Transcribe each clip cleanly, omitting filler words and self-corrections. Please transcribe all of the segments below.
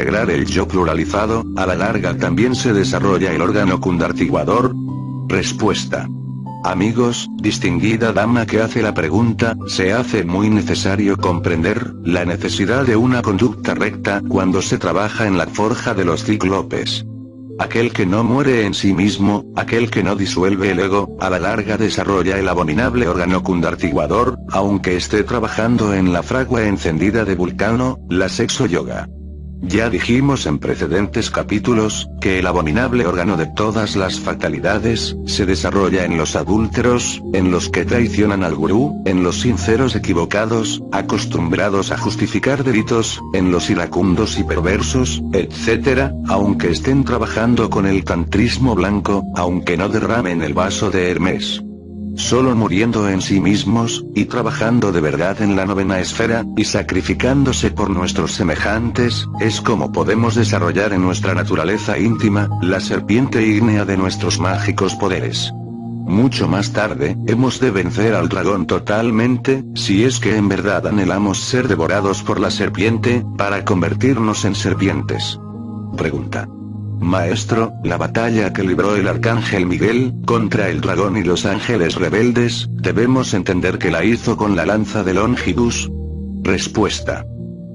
desintegrar el yo pluralizado, a la larga también se desarrolla el órgano cundartiguador? Respuesta. Amigos, distinguida dama que hace la pregunta, se hace muy necesario comprender la necesidad de una conducta recta cuando se trabaja en la forja de los cíclopes. Aquel que no muere en sí mismo, aquel que no disuelve el ego, a la larga desarrolla el abominable órgano cundartiguador, aunque esté trabajando en la fragua encendida de Vulcano, la sexo yoga. Ya dijimos en precedentes capítulos, que el abominable órgano de todas las fatalidades, se desarrolla en los adúlteros, en los que traicionan al gurú, en los sinceros equivocados, acostumbrados a justificar delitos, en los iracundos y perversos, etc., aunque estén trabajando con el tantrismo blanco, aunque no derramen el vaso de Hermes. Solo muriendo en sí mismos, y trabajando de verdad en la novena esfera, y sacrificándose por nuestros semejantes, es como podemos desarrollar en nuestra naturaleza íntima, la serpiente ígnea de nuestros mágicos poderes. Mucho más tarde, hemos de vencer al dragón totalmente, si es que en verdad anhelamos ser devorados por la serpiente, para convertirnos en serpientes. Pregunta. Maestro, la batalla que libró el arcángel Miguel, contra el dragón y los ángeles rebeldes, ¿debemos entender que la hizo con la lanza de Longibus? Respuesta.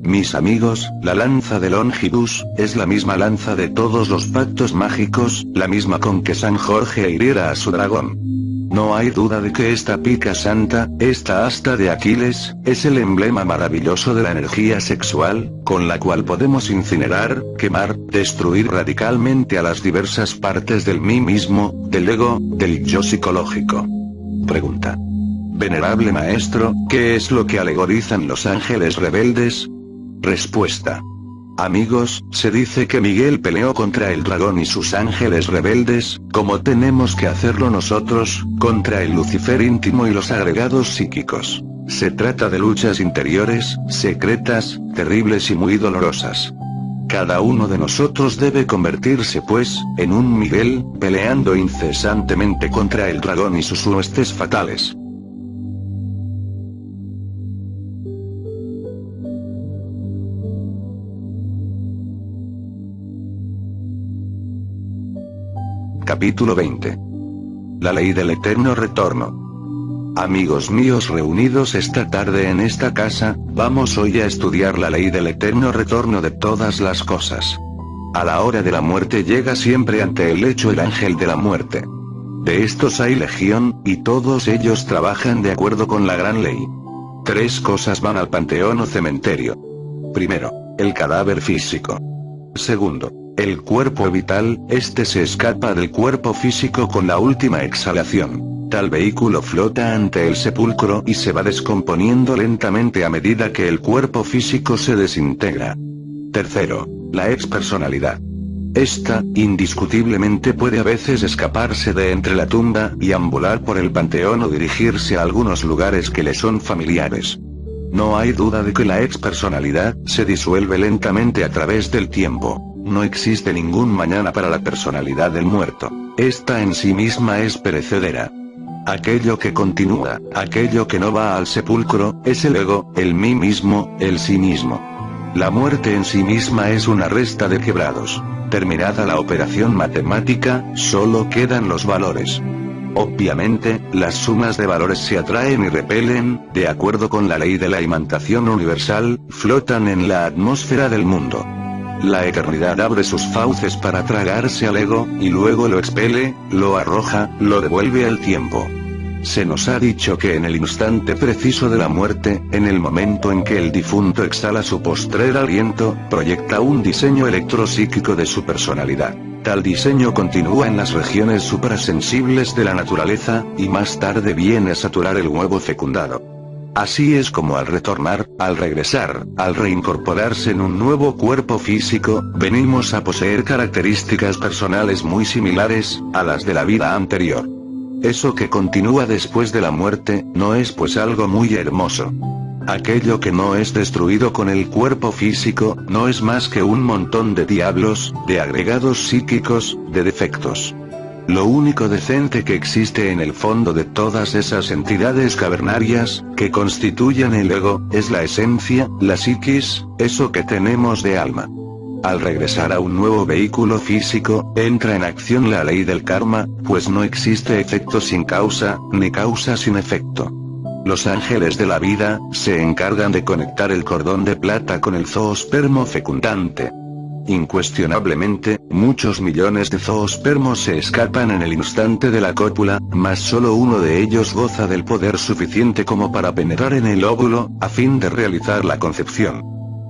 Mis amigos, la lanza de Longibus, es la misma lanza de todos los pactos mágicos, la misma con que San Jorge hiriera a su dragón. No hay duda de que esta pica santa, esta asta de Aquiles, es el emblema maravilloso de la energía sexual, con la cual podemos incinerar, quemar, destruir radicalmente a las diversas partes del mí mismo, del ego, del yo psicológico. Pregunta. Venerable maestro, ¿qué es lo que alegorizan los ángeles rebeldes? Respuesta. Amigos, se dice que Miguel peleó contra el dragón y sus ángeles rebeldes, como tenemos que hacerlo nosotros, contra el Lucifer íntimo y los agregados psíquicos. Se trata de luchas interiores, secretas, terribles y muy dolorosas. Cada uno de nosotros debe convertirse pues, en un Miguel, peleando incesantemente contra el dragón y sus huestes fatales. Capítulo 20. La ley del eterno retorno. Amigos míos reunidos esta tarde en esta casa, vamos hoy a estudiar la ley del eterno retorno de todas las cosas. A la hora de la muerte llega siempre ante el lecho el ángel de la muerte. De estos hay legión, y todos ellos trabajan de acuerdo con la gran ley. Tres cosas van al panteón o cementerio. Primero, el cadáver físico. Segundo, el cuerpo vital, este se escapa del cuerpo físico con la última exhalación. Tal vehículo flota ante el sepulcro y se va descomponiendo lentamente a medida que el cuerpo físico se desintegra. Tercero, la expersonalidad. Esta, indiscutiblemente puede a veces escaparse de entre la tumba y ambular por el panteón o dirigirse a algunos lugares que le son familiares. No hay duda de que la expersonalidad se disuelve lentamente a través del tiempo. No existe ningún mañana para la personalidad del muerto. Esta en sí misma es perecedera. Aquello que continúa, aquello que no va al sepulcro, es el ego, el mí mismo, el sí mismo. La muerte en sí misma es una resta de quebrados. Terminada la operación matemática, solo quedan los valores. Obviamente, las sumas de valores se atraen y repelen, de acuerdo con la ley de la imantación universal, flotan en la atmósfera del mundo. La eternidad abre sus fauces para tragarse al ego, y luego lo expele, lo arroja, lo devuelve al tiempo. Se nos ha dicho que en el instante preciso de la muerte, en el momento en que el difunto exhala su postrer aliento, proyecta un diseño electropsíquico de su personalidad. Tal diseño continúa en las regiones suprasensibles de la naturaleza, y más tarde viene a saturar el huevo fecundado. Así es como al retornar, al regresar, al reincorporarse en un nuevo cuerpo físico, venimos a poseer características personales muy similares a las de la vida anterior. Eso que continúa después de la muerte, no es pues algo muy hermoso. Aquello que no es destruido con el cuerpo físico, no es más que un montón de diablos, de agregados psíquicos, de defectos. Lo único decente que existe en el fondo de todas esas entidades cavernarias, que constituyen el ego, es la esencia, la psiquis, eso que tenemos de alma. Al regresar a un nuevo vehículo físico, entra en acción la ley del karma, pues no existe efecto sin causa, ni causa sin efecto. Los ángeles de la vida, se encargan de conectar el cordón de plata con el zoospermo fecundante. Incuestionablemente, muchos millones de zoospermos se escapan en el instante de la cópula, mas solo uno de ellos goza del poder suficiente como para penetrar en el óvulo, a fin de realizar la concepción.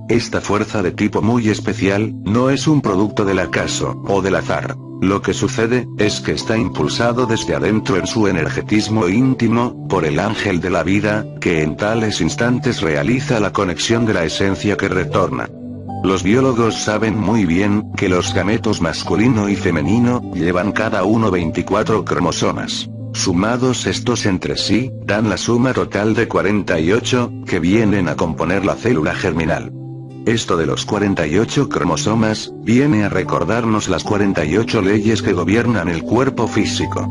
Esta fuerza de tipo muy especial, no es un producto del acaso, o del azar. Lo que sucede, es que está impulsado desde adentro en su energetismo íntimo, por el ángel de la vida, que en tales instantes realiza la conexión de la esencia que retorna. Los biólogos saben muy bien, que los gametos masculino y femenino, llevan cada uno 24 cromosomas. Sumados estos entre sí, dan la suma total de 48, que vienen a componer la célula germinal. Esto de los 48 cromosomas, viene a recordarnos las 48 leyes que gobiernan el cuerpo físico.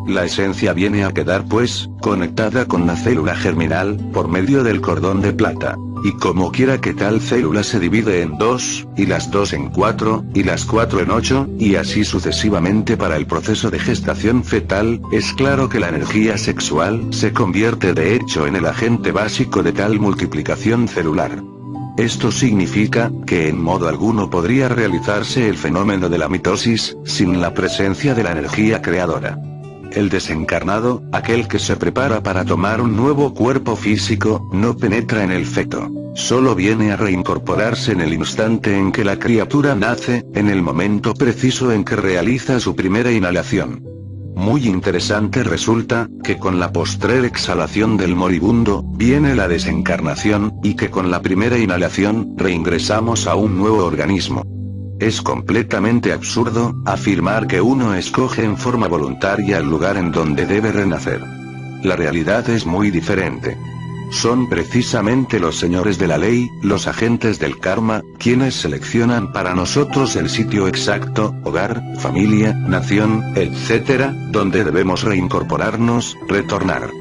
La esencia viene a quedar pues, conectada con la célula germinal, por medio del cordón de plata. Y como quiera que tal célula se divide en 2, y las 2 en 4, y las 4 en 8, y así sucesivamente para el proceso de gestación fetal, es claro que la energía sexual, se convierte de hecho en el agente básico de tal multiplicación celular. Esto significa, que en modo alguno podría realizarse el fenómeno de la mitosis, sin la presencia de la energía creadora. El desencarnado, aquel que se prepara para tomar un nuevo cuerpo físico, no penetra en el feto, solo viene a reincorporarse en el instante en que la criatura nace, en el momento preciso en que realiza su primera inhalación. Muy interesante resulta, que con la postrer exhalación del moribundo, viene la desencarnación, y que con la primera inhalación, reingresamos a un nuevo organismo. Es completamente absurdo, afirmar que uno escoge en forma voluntaria el lugar en donde debe renacer. La realidad es muy diferente. Son precisamente los señores de la ley, los agentes del karma, quienes seleccionan para nosotros el sitio exacto, hogar, familia, nación, etc., donde debemos reincorporarnos, retornar.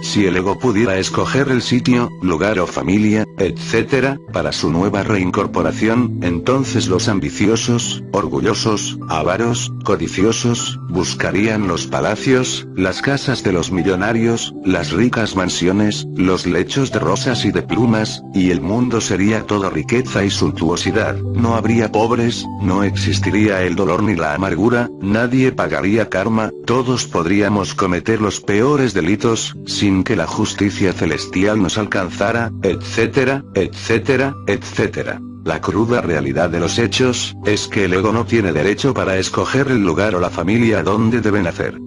Si el ego pudiera escoger el sitio, lugar o familia, etc., para su nueva reincorporación, entonces los ambiciosos, orgullosos, avaros, codiciosos, buscarían los palacios, las casas de los millonarios, las ricas mansiones, los lechos de rosas y de plumas, y el mundo sería todo riqueza y suntuosidad, no habría pobres, no existiría el dolor ni la amargura, nadie pagaría karma, todos podríamos cometer los peores delitos, sin que la justicia celestial nos alcanzara, etcétera, etcétera, etcétera. La cruda realidad de los hechos, es que el ego no tiene derecho para escoger el lugar o la familia donde debe nacer.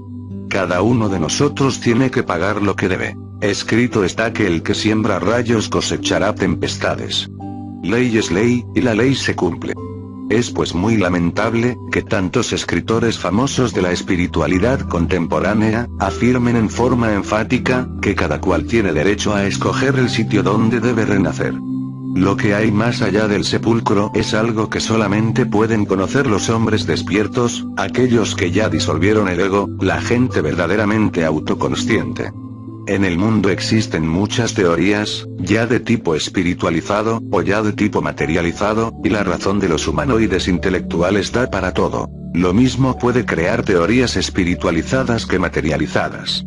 Cada uno de nosotros tiene que pagar lo que debe. Escrito está que el que siembra rayos cosechará tempestades. Ley es ley, y la ley se cumple. Es pues muy lamentable, que tantos escritores famosos de la espiritualidad contemporánea, afirmen en forma enfática, que cada cual tiene derecho a escoger el sitio donde debe renacer. Lo que hay más allá del sepulcro es algo que solamente pueden conocer los hombres despiertos, aquellos que ya disolvieron el ego, la gente verdaderamente autoconsciente. En el mundo existen muchas teorías, ya de tipo espiritualizado, o ya de tipo materializado, y la razón de los humanoides intelectuales da para todo. Lo mismo puede crear teorías espiritualizadas que materializadas.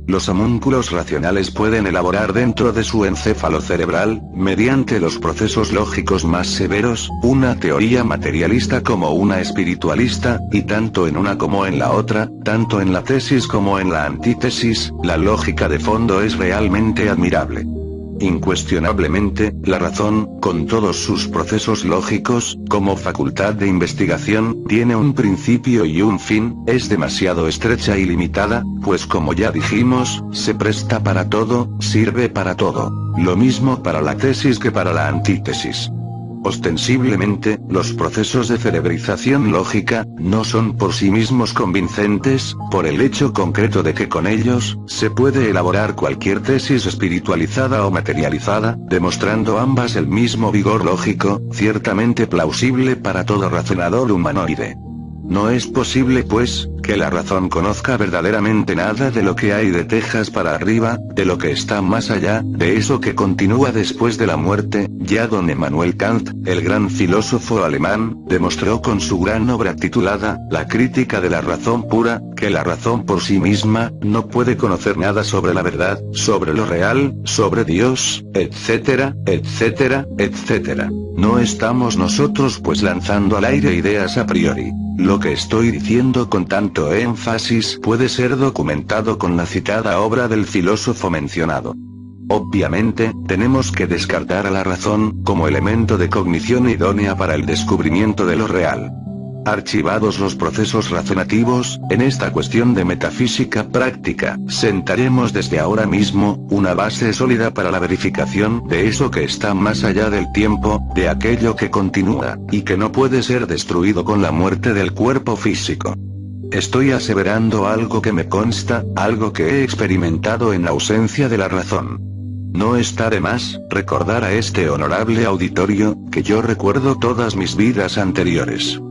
Los homúnculos racionales pueden elaborar dentro de su encéfalo cerebral, mediante los procesos lógicos más severos, una teoría materialista como una espiritualista, y tanto en una como en la otra, tanto en la tesis como en la antítesis, la lógica de fondo es realmente admirable. Incuestionablemente, la razón, con todos sus procesos lógicos, como facultad de investigación, tiene un principio y un fin, es demasiado estrecha y limitada, pues como ya dijimos, se presta para todo, sirve para todo. Lo mismo para la tesis que para la antítesis. Ostensiblemente, los procesos de cerebrización lógica, no son por sí mismos convincentes, por el hecho concreto de que con ellos, se puede elaborar cualquier tesis espiritualizada o materializada, demostrando ambas el mismo vigor lógico, ciertamente plausible para todo razonador humanoide. No es posible pues, que la razón conozca verdaderamente nada de lo que hay de Texas para arriba, de lo que está más allá, de eso que continúa después de la muerte. Ya don Immanuel Kant, el gran filósofo alemán, demostró con su gran obra titulada La crítica de la razón pura, que la razón por sí misma no puede conocer nada sobre la verdad, sobre lo real, sobre Dios, etcétera, etcétera, etcétera. No estamos nosotros pues lanzando al aire ideas a priori. Lo que estoy diciendo con tanto énfasis puede ser documentado con la citada obra del filósofo mencionado. Obviamente, tenemos que descartar a la razón, como elemento de cognición idónea para el descubrimiento de lo real. Archivados los procesos razonativos, en esta cuestión de metafísica práctica, sentaremos desde ahora mismo, una base sólida para la verificación de eso que está más allá del tiempo, de aquello que continúa, y que no puede ser destruido con la muerte del cuerpo físico. Estoy aseverando algo que me consta, algo que he experimentado en ausencia de la razón. No está de más recordar a este honorable auditorio, que yo recuerdo todas mis vidas anteriores.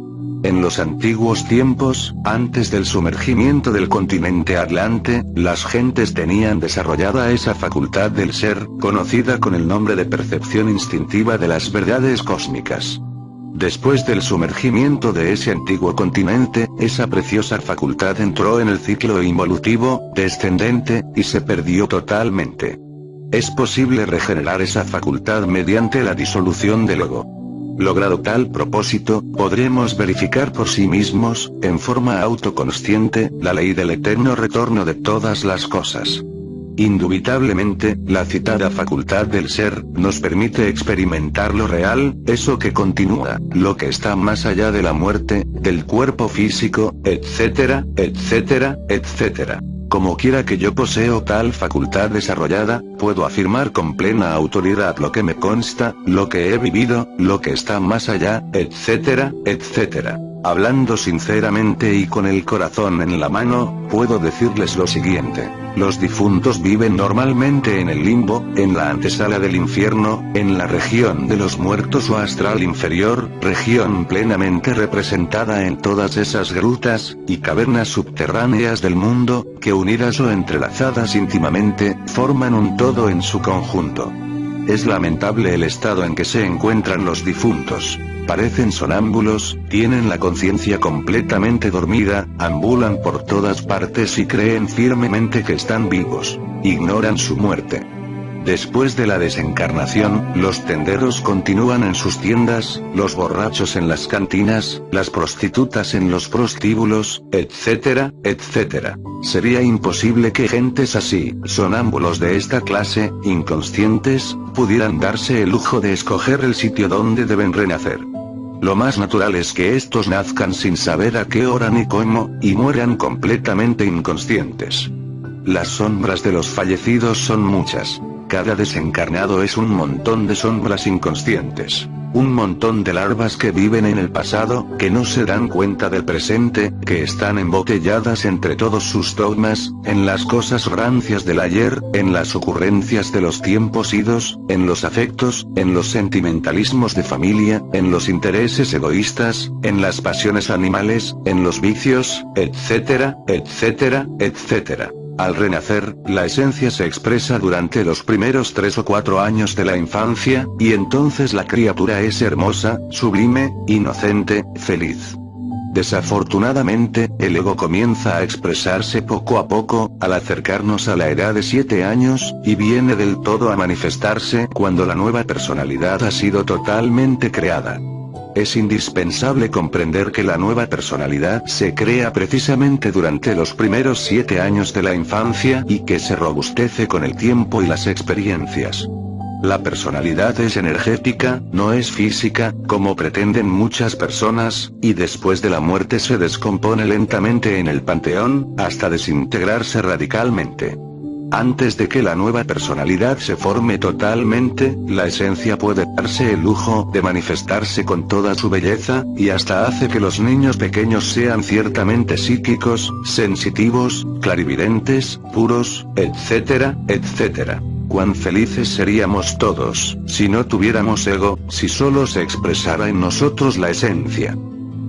En los antiguos tiempos, antes del sumergimiento del continente Atlante, las gentes tenían desarrollada esa facultad del ser, conocida con el nombre de percepción instintiva de las verdades cósmicas. Después del sumergimiento de ese antiguo continente, esa preciosa facultad entró en el ciclo involutivo, descendente, y se perdió totalmente. Es posible regenerar esa facultad mediante la disolución del ego. Logrado tal propósito, podremos verificar por sí mismos, en forma autoconsciente, la ley del eterno retorno de todas las cosas. Indubitablemente, la citada facultad del ser, nos permite experimentar lo real, eso que continúa, lo que está más allá de la muerte, del cuerpo físico, etcétera, etcétera, etcétera. Como quiera que yo poseo tal facultad desarrollada, puedo afirmar con plena autoridad lo que me consta, lo que he vivido, lo que está más allá, etcétera, etcétera. Hablando sinceramente y con el corazón en la mano, puedo decirles lo siguiente. Los difuntos viven normalmente en el limbo, en la antesala del infierno, en la región de los muertos o astral inferior, región plenamente representada en todas esas grutas y cavernas subterráneas del mundo, que unidas o entrelazadas íntimamente, forman un todo en su conjunto. Es lamentable el estado en que se encuentran los difuntos. Parecen sonámbulos, tienen la conciencia completamente dormida, ambulan por todas partes y creen firmemente que están vivos. Ignoran su muerte. Después de la desencarnación, los tenderos continúan en sus tiendas, los borrachos en las cantinas, las prostitutas en los prostíbulos, etcétera, etcétera. Sería imposible que gentes así, sonámbulos de esta clase, inconscientes, pudieran darse el lujo de escoger el sitio donde deben renacer. Lo más natural es que estos nazcan sin saber a qué hora ni cómo, y mueran completamente inconscientes. Las sombras de los fallecidos son muchas. Cada desencarnado es un montón de sombras inconscientes. Un montón de larvas que viven en el pasado, que no se dan cuenta del presente, que están embotelladas entre todos sus dogmas, en las cosas rancias del ayer, en las ocurrencias de los tiempos idos, en los afectos, en los sentimentalismos de familia, en los intereses egoístas, en las pasiones animales, en los vicios, etcétera, etcétera, etcétera. Al renacer, la esencia se expresa durante los primeros 3 o 4 años de la infancia, y entonces la criatura es hermosa, sublime, inocente, feliz. Desafortunadamente, el ego comienza a expresarse poco a poco, al acercarnos a la edad de 7 años, y viene del todo a manifestarse cuando la nueva personalidad ha sido totalmente creada. Es indispensable comprender que la nueva personalidad se crea precisamente durante los primeros 7 años de la infancia y que se robustece con el tiempo y las experiencias. La personalidad es energética, no es física, como pretenden muchas personas, y después de la muerte se descompone lentamente en el panteón, hasta desintegrarse radicalmente. Antes de que la nueva personalidad se forme totalmente, la esencia puede darse el lujo de manifestarse con toda su belleza, y hasta hace que los niños pequeños sean ciertamente psíquicos, sensitivos, clarividentes, puros, etcétera, etcétera. Cuán felices seríamos todos, si no tuviéramos ego, si solo se expresara en nosotros la esencia.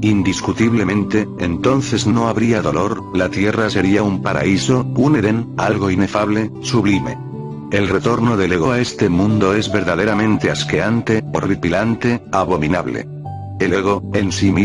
Indiscutiblemente, entonces no habría dolor, la Tierra sería un paraíso, un Edén, algo inefable, sublime. El retorno del ego a este mundo es verdaderamente asqueante, horripilante, abominable. El ego, en sí mismo,